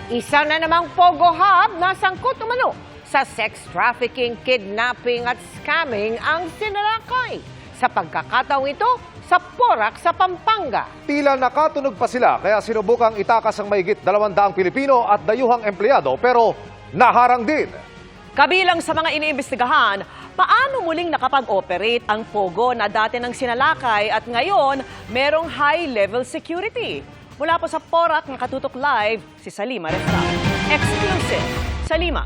Isa na namang Pogo Hub na sangkot umano sa sex trafficking, kidnapping at scamming ang sinalakay. Sa pagkakataong ito, sa Porac sa Pampanga. Tila nakatunog pa sila kaya sinubukang itakas ang mahigit 200 Pilipino at dayuhang empleyado pero naharang din. Kabilang sa mga iniimbestigahan, paano muling nakapag-operate ang Pogo na dati ng sinalakay at ngayon merong high-level security. Mula po sa Porac, nakatutok live si Salima Resta. Exclusive, Salima.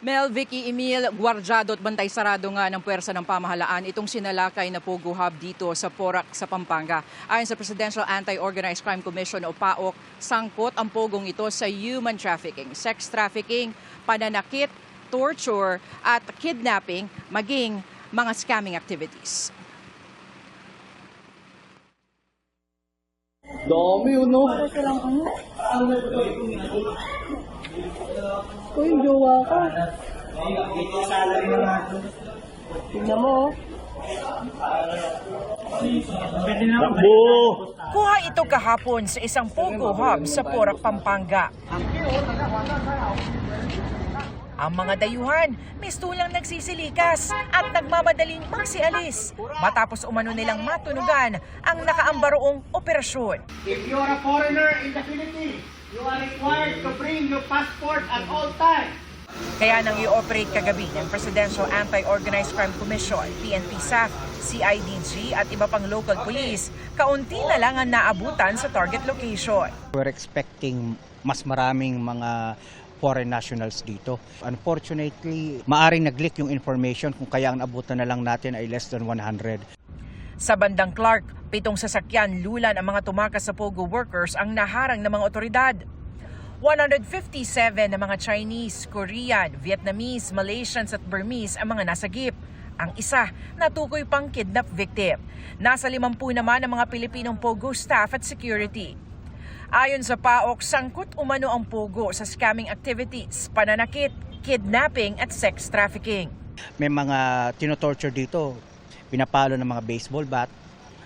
Mel, Vicky, Emil, gwardyado at bantay sarado nga ng puwersa ng pamahalaan itong sinalakay na Pogo Hub dito sa Porac sa Pampanga. Ayon sa Presidential Anti-Organized Crime Commission o PAOC, sangkot ang pogong ito sa human trafficking, sex trafficking, pananakit, torture at kidnapping, maging mga scamming activities. Dami yun, no? Uy, jowa ka. Tignan mo. Takbo! Kuha ito kahapon sa isang Pogo Hub sa Porac, Pampanga. Ang mga dayuhan, mistulang nagsisilikas at nagmamadaling magsialis matapos umano nilang matunugan ang nakaambaroong operasyon. If you are a foreigner in the Philippines, you are required to bring your passport at all times. Kaya nang i-operate kagabi ng Presidential Anti-Organized Crime Commission, PNP SAF, CIDG at iba pang local police, kaunti na lang ang naabutan sa target location. We're expecting mas maraming mga foreign nationals dito. Unfortunately, maaring nag-leak yung information kung kaya ang abutan na lang natin ay less than 100. Sa bandang Clark, 7 sasakyan lulan ang mga tumakas sa Pogo workers ang naharang ng mga otoridad. 157 na mga Chinese, Korean, Vietnamese, Malaysians at Burmese ang mga nasagip. Ang isa, natukoy pang kidnap victim. Nasa 50 naman ang mga Pilipinong Pogo staff at security. Ayon sa PAOC, sangkot umano ang Pogo sa scamming activities, pananakit, kidnapping at sex trafficking. May mga tinotorture dito, pinapalo ng mga baseball bat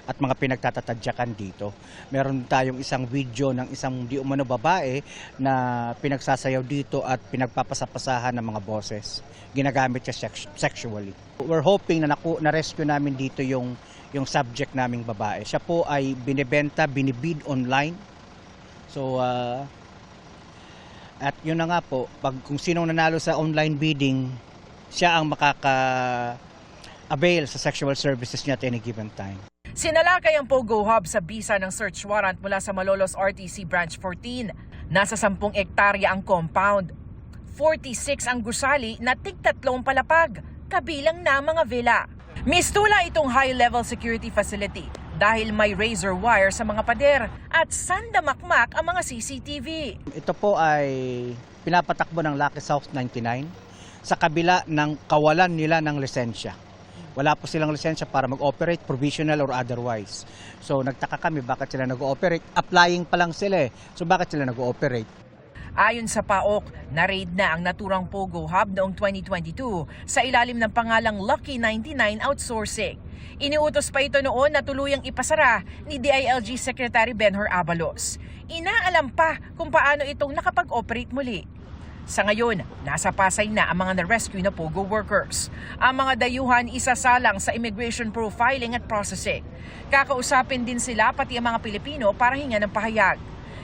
at mga pinagtatatadyakan dito. Meron tayong isang video ng isang di umano babae na pinagsasayaw dito at pinagpapasapasahan ng mga boses. Ginagamit siya sexually. We're hoping na na-rescue namin dito yung subject naming babae. Siya po ay binibenta, binibid online. So, at yun na nga po, kung sinong nanalo sa online bidding, siya ang makaka-avail sa sexual services niya at any given time. Sinalakay ang Pogo Hub sa bisa ng search warrant mula sa Malolos RTC Branch 14. Nasa 10 hektarya ang compound. 46 ang gusali na tig-3 palapag, kabilang na mga villa. Mistula itong high-level security facility dahil may razor wire sa mga pader at sandamakmak ang mga CCTV. Ito po ay pinapatakbo ng Lucky South 99 sa kabila ng kawalan nila ng lisensya. Wala po silang lisensya para mag-operate, provisional or otherwise. So nagtaka kami bakit sila nag-ooperate. Applying pa lang sila So bakit sila nag-ooperate? Ayon sa PAOC, na-raid na ang naturang Pogo Hub noong 2022 sa ilalim ng pangalang Lucky 99 Outsourcing. Iniutos pa ito noon na tuluyang ipasara ni DILG Secretary Benhur Abalos. Inaalam pa kung paano itong nakapag-operate muli. Sa ngayon, nasa Pasay na ang mga na-rescue na Pogo workers. Ang mga dayuhan isasalang sa immigration profiling at processing. Kakausapin din sila pati ang mga Pilipino para hinga ng pahayag.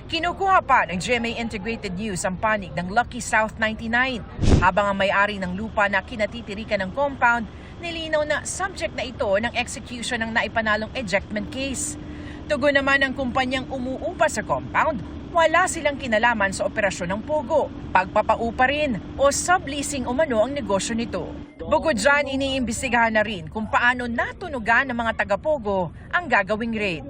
Kinukuha pa ng GMA Integrated News ang panig ng Lucky South 99 habang ang may-ari ng lupa na kinatitirikan ng compound nilinaw na subject na ito ng execution ng naipanalong ejectment case. Tugon naman ng kumpanyang umuupa sa compound, wala silang kinalaman sa operasyon ng Pogo, pagpapaupa rin o subleasing umano ang negosyo nito. Bukod dyan, iniimbestigahan na rin kung paano natunugan ng mga taga-Pogo ang gagawing raid.